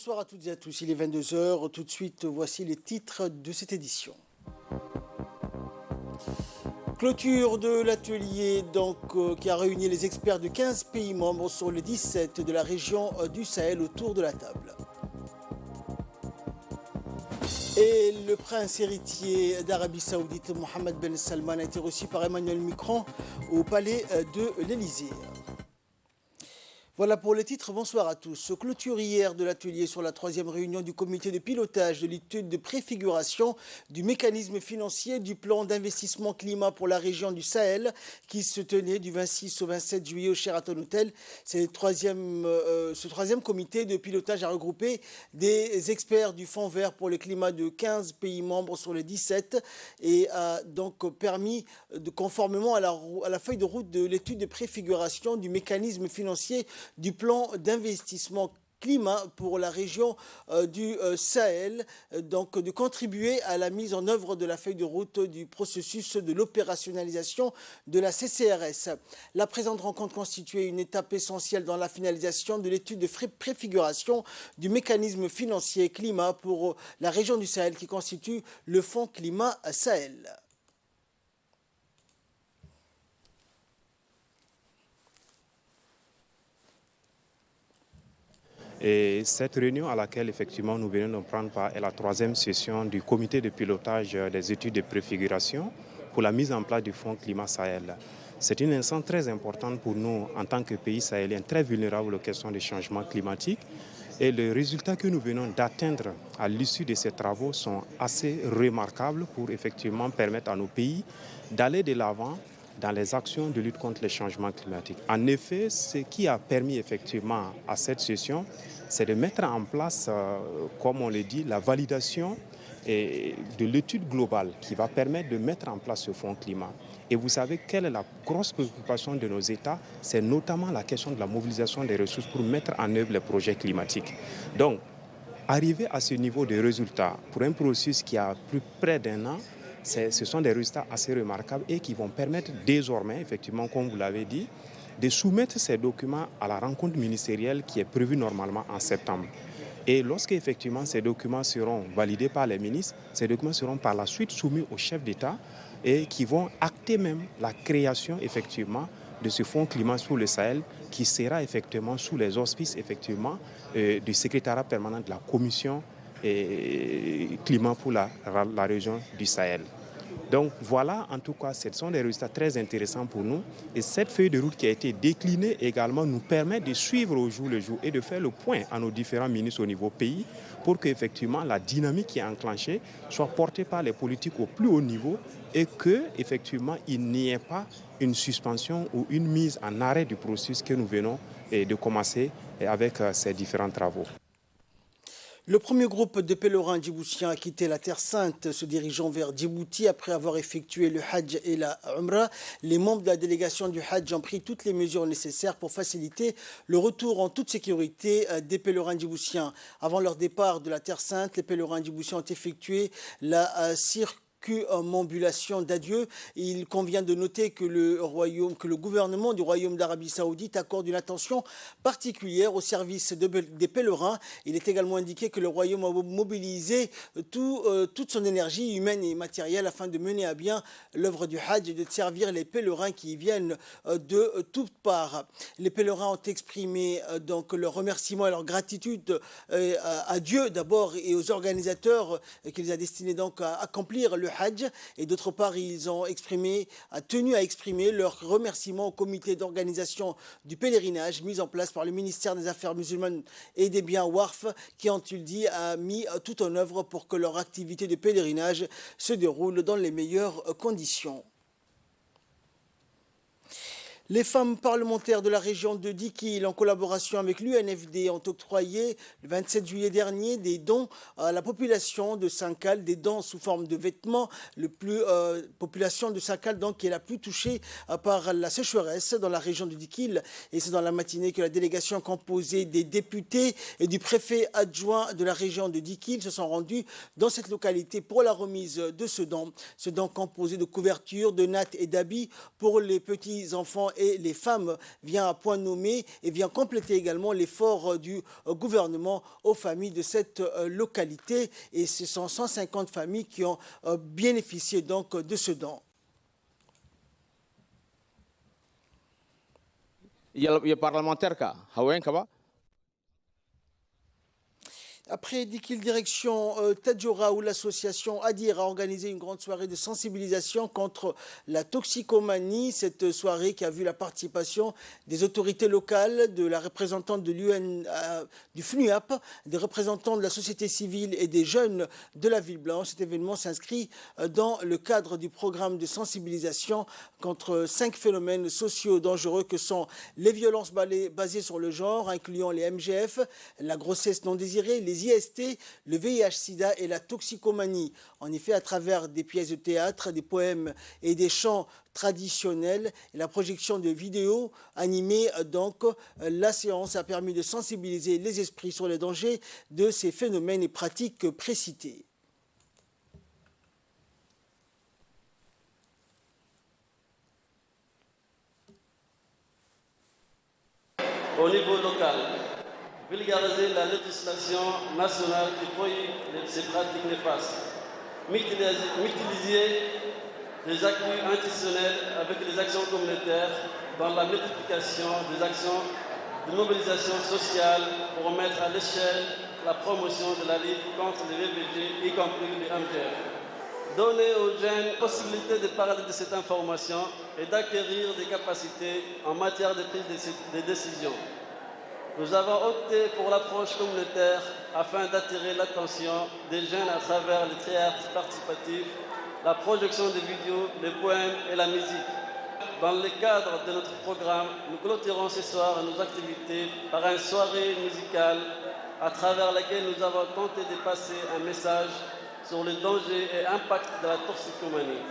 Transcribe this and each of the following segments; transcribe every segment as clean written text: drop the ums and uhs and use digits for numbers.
Bonsoir à toutes et à tous, il est 22 heures. Tout de suite, voici les titres de cette édition. Clôture de l'atelier qui a réuni les experts de 15 pays membres sur les 17 de la région du Sahel autour de la table. Et le prince héritier d'Arabie Saoudite, Mohammed Ben Salman, a été reçu par Emmanuel Macron au palais de l'Élysée. Voilà pour les titres, bonsoir à tous. Clôture hier de l'atelier sur la 3e réunion du comité de pilotage de l'étude de préfiguration du mécanisme financier du plan d'investissement climat pour la région du Sahel qui se tenait du 26 au 27 juillet au Sheraton Hotel. Ce troisième comité de pilotage a regroupé des experts du Fonds vert pour le climat de 15 pays membres sur les 17 et a donc permis, conformément à la feuille de route de l'étude de préfiguration du mécanisme financier du plan d'investissement climat pour la région du Sahel, donc de contribuer à la mise en œuvre de la feuille de route du processus de l'opérationnalisation de la CCRS. La présente rencontre constituait une étape essentielle dans la finalisation de l'étude de préfiguration du mécanisme financier climat pour la région du Sahel qui constitue le Fonds climat Sahel. Et cette réunion à laquelle effectivement nous venons de prendre part est la 3e session du comité de pilotage des études de préfiguration pour la mise en place du Fonds Climat Sahel. C'est une instance très importante pour nous en tant que pays sahélien très vulnérable aux questions des changements climatiques. Et les résultats que nous venons d'atteindre à l'issue de ces travaux sont assez remarquables pour effectivement permettre à nos pays d'aller de l'avant dans les actions de lutte contre les changements climatiques. En effet, ce qui a permis effectivement à cette session, c'est de mettre en place, comme on le dit, la validation de l'étude globale qui va permettre de mettre en place ce fonds climat. Et vous savez quelle est la grosse préoccupation de nos États? C'est notamment la question de la mobilisation des ressources pour mettre en œuvre les projets climatiques. Donc, arriver à ce niveau de résultats pour un processus qui a plus près d'1 an, ce sont des résultats assez remarquables et qui vont permettre désormais, effectivement, comme vous l'avez dit, de soumettre ces documents à la rencontre ministérielle qui est prévue normalement en septembre. Et lorsque effectivement ces documents seront validés par les ministres, ces documents seront par la suite soumis aux chefs d'État et qui vont acter même la création effectivement de ce fonds climat sur le Sahel qui sera effectivement sous les auspices effectivement du secrétariat permanent de la commission climat pour la région du Sahel. Donc voilà, en tout cas, ce sont des résultats très intéressants pour nous. Et cette feuille de route qui a été déclinée également nous permet de suivre au jour le jour et de faire le point à nos différents ministres au niveau pays pour qu'effectivement la dynamique qui est enclenchée soit portée par les politiques au plus haut niveau et qu'effectivement il n'y ait pas une suspension ou une mise en arrêt du processus que nous venons de commencer avec ces différents travaux. Le premier groupe de pèlerins djiboutiens a quitté la Terre Sainte, se dirigeant vers Djibouti après avoir effectué le Hajj et la Umrah. Les membres de la délégation du Hajj ont pris toutes les mesures nécessaires pour faciliter le retour en toute sécurité des pèlerins djiboutiens. Avant leur départ de la Terre Sainte, les pèlerins djiboutiens ont effectué la circumambulation d'adieu. Il convient de noter que le gouvernement du Royaume d'Arabie Saoudite accorde une attention particulière au service des pèlerins. Il est également indiqué que le Royaume a mobilisé toute son énergie humaine et matérielle afin de mener à bien l'œuvre du Hajj et de servir les pèlerins qui viennent de toutes parts. Les pèlerins ont exprimé donc leur remerciement et leur gratitude à Dieu d'abord et aux organisateurs qui les a destinés donc à accomplir le Hajj, et d'autre part ils ont tenu à exprimer leur remerciement au comité d'organisation du pèlerinage mis en place par le ministère des Affaires musulmanes et des biens Waqf qui, ont-ils dit, a mis tout en œuvre pour que leur activité de pèlerinage se déroule dans les meilleures conditions. Les femmes parlementaires de la région de Dikil, en collaboration avec l'UNFD, ont octroyé le 27 juillet dernier des dons à la population de Sankal, des dons sous forme de vêtements. Population de Sankal donc, qui est la plus touchée par la sécheresse dans la région de Dikil. Et c'est dans la matinée que la délégation composée des députés et du préfet adjoint de la région de Dikil se sont rendus dans cette localité pour la remise de ce don. Ce don composé de couvertures, de nattes et d'habits pour les petits enfants et les femmes vient à point nommé et vient compléter également l'effort du gouvernement aux familles de cette localité. Et ce sont 150 familles qui ont bénéficié donc de ce don. iyo parlementaire-ka haweenkaba. Après Dikil direction Tadjoura où l'association Adir a organisé une grande soirée de sensibilisation contre la toxicomanie. Cette soirée qui a vu la participation des autorités locales, de la représentante de l'UN, du FNUAP, des représentants de la société civile et des jeunes de la Ville Blanche. Cet événement s'inscrit dans le cadre du programme de sensibilisation contre 5 phénomènes sociaux dangereux que sont les violences basées sur le genre, incluant les MGF, la grossesse non désirée, les IST, le VIH-Sida et la toxicomanie. En effet, à travers des pièces de théâtre, des poèmes et des chants traditionnels et la projection de vidéos animées, donc, la séance a permis de sensibiliser les esprits sur les dangers de ces phénomènes et pratiques précités. Au niveau local, vulgariser la législation nationale qui prohibe ces pratiques néfastes, mutualiser les acquis institutionnels avec les actions communautaires dans la multiplication des actions de mobilisation sociale pour mettre à l'échelle la promotion de la lutte contre les VBG, y compris les MGF. Donner aux jeunes la possibilité de parler de cette information et d'acquérir des capacités en matière de prise de décision. Nous avons opté pour l'approche communautaire afin d'attirer l'attention des jeunes à travers les théâtres participatifs, la projection des vidéos, les poèmes et la musique. Dans le cadre de notre programme, nous clôturons ce soir nos activités par une soirée musicale à travers laquelle nous avons tenté de passer un message sur le danger et impact de la toxicomanie.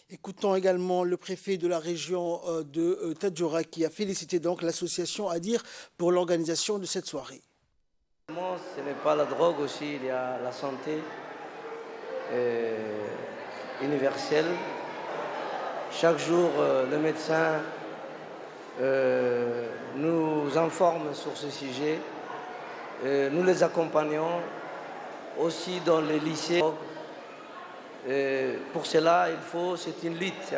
Écoutons également le préfet de la région de Tadjoura qui a félicité donc l'association Adir pour l'organisation de cette soirée. Ce n'est pas la drogue aussi, il y a la santé universelle. Chaque jour, le médecin nous informe sur ce sujet. Nous les accompagnons aussi dans les lycées. Pour cela, c'est une lutte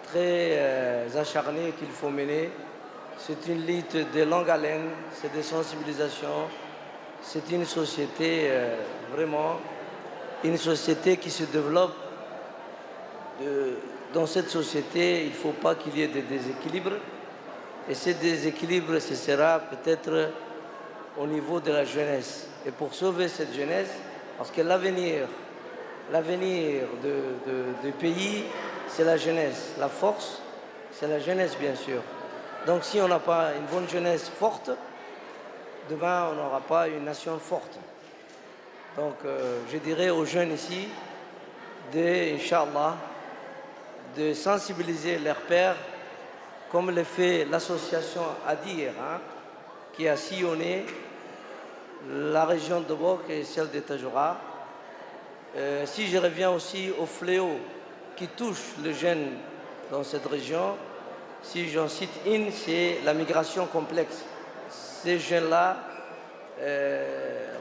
très acharnée qu'il faut mener. C'est une lutte de longue haleine, c'est des sensibilisations. C'est une société, vraiment, une société qui se développe. Dans cette société, il ne faut pas qu'il y ait des déséquilibres. Et ces déséquilibres, ce sera peut-être au niveau de la jeunesse. Et pour sauver cette jeunesse, parce que l'avenir du pays, c'est la jeunesse. La force, c'est la jeunesse, bien sûr. Donc si on n'a pas une bonne jeunesse forte, demain, on n'aura pas une nation forte. Donc je dirais aux jeunes ici, Inch'Allah, de sensibiliser leurs pères, comme le fait l'association Adir, qui a sillonné la région de Bok et celle de Tadjoura. Si je reviens aussi au fléau qui touche les jeunes dans cette région, si j'en cite une, c'est la migration complexe. Ces jeunes-là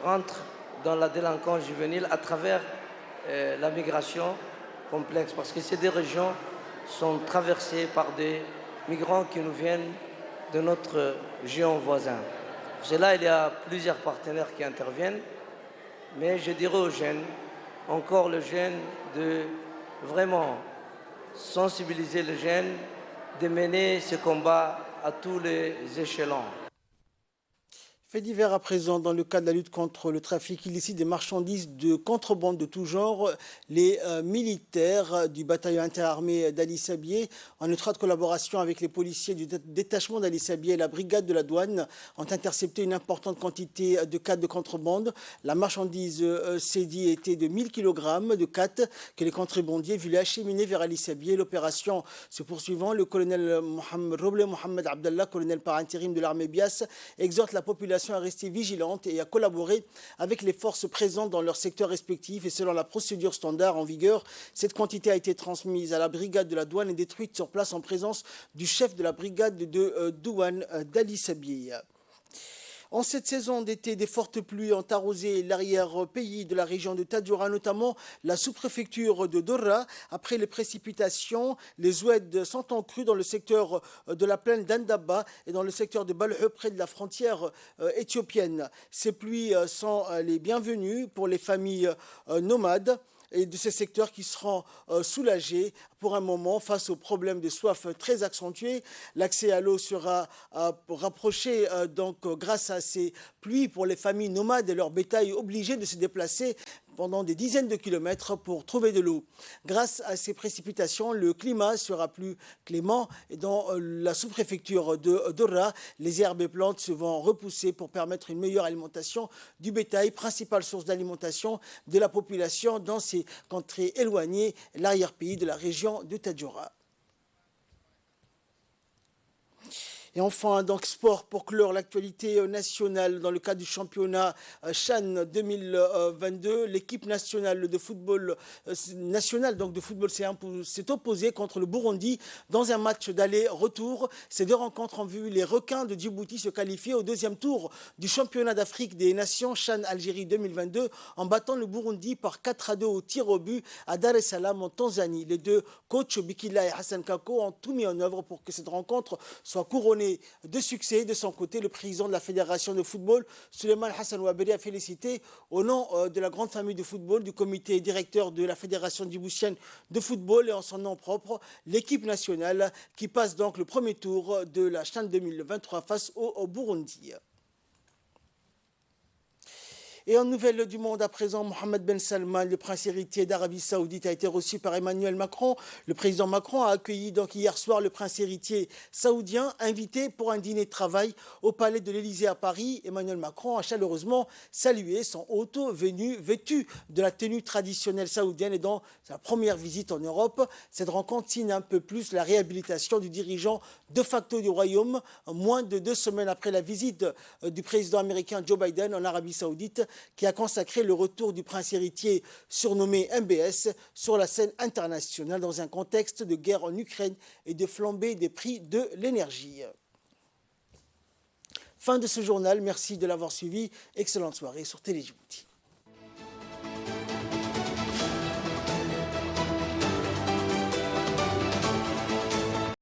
rentrent dans la délinquance juvénile à travers la migration complexe, parce que ces deux régions sont traversées par des migrants qui nous viennent de notre géant voisin. Pour cela, il y a plusieurs partenaires qui interviennent, mais je dirais aux jeunes, encore les jeunes, de vraiment sensibiliser les jeunes, de mener ce combat à tous les échelons. Fait divers à présent, dans le cadre de la lutte contre le trafic illicite des marchandises de contrebande de tout genre, les militaires du bataillon interarmé d'Ali Sabié, en étroite collaboration avec les policiers du détachement d'Ali Sabié et la brigade de la douane, ont intercepté une importante quantité de khat de contrebande. La marchandise saisie était de 1000 kg de khat que les contrebandiers voulaient acheminer vers Ali Sabié. L'opération se poursuivant, le colonel Roble Mohamed Abdallah, colonel par intérim de l'armée Bias, exhorte la population délégation est restée vigilante et a collaboré avec les forces présentes dans leur secteur respectif. Et selon la procédure standard en vigueur, cette quantité a été transmise à la brigade de la douane et détruite sur place en présence du chef de la brigade de douane d'Ali Sabieh. En cette saison d'été, des fortes pluies ont arrosé l'arrière-pays de la région de Tadjoura, notamment la sous-préfecture de Dorra. Après les précipitations, les oueds sont en crue dans le secteur de la plaine d'Andaba et dans le secteur de Balhe, près de la frontière éthiopienne. Ces pluies sont les bienvenues pour les familles nomades et de ces secteurs qui seront soulagés pour un moment face aux problèmes de soif très accentués. L'accès à l'eau sera rapproché donc grâce à ces pluies pour les familles nomades et leur bétail obligés de se déplacer pendant des dizaines de kilomètres pour trouver de l'eau. Grâce à ces précipitations, le climat sera plus clément et dans la sous-préfecture de Dorra, les herbes et plantes se vont repousser pour permettre une meilleure alimentation du bétail, principale source d'alimentation de la population dans ces contrées éloignées, l'arrière-pays de la région de Tadjoura. Et enfin, donc sport pour clore l'actualité nationale dans le cadre du championnat Chan 2022. L'équipe nationale de football s'est opposée contre le Burundi dans un match d'aller-retour. Ces deux rencontres ont vu les requins de Djibouti se qualifier au deuxième tour du championnat d'Afrique des Nations Chan Algérie 2022 en battant le Burundi par 4-2 au tir au but à Dar es Salaam en Tanzanie. Les deux coachs Bikila et Hassan Kako ont tout mis en œuvre pour que cette rencontre soit couronnée de succès. De son côté, le président de la Fédération de football, Suleiman Hassan Ouaberi, a félicité au nom de la grande famille de football, du comité directeur de la Fédération djiboutienne de football et en son nom propre, l'équipe nationale qui passe donc le premier tour de la CHAN 2023 face au Burundi. Et en nouvelles du monde à présent, Mohammed Ben Salman, le prince héritier d'Arabie Saoudite, a été reçu par Emmanuel Macron. Le président Macron a accueilli donc hier soir le prince héritier saoudien, invité pour un dîner de travail au palais de l'Élysée à Paris. Emmanuel Macron a chaleureusement salué son hôte venu vêtu de la tenue traditionnelle saoudienne et dans sa première visite en Europe. Cette rencontre signe un peu plus la réhabilitation du dirigeant de facto du royaume, moins de 2 semaines après la visite du président américain Joe Biden en Arabie Saoudite, qui a consacré le retour du prince héritier surnommé MBS sur la scène internationale dans un contexte de guerre en Ukraine et de flambée des prix de l'énergie. Fin de ce journal, merci de l'avoir suivi. Excellente soirée sur Télé Djibouti.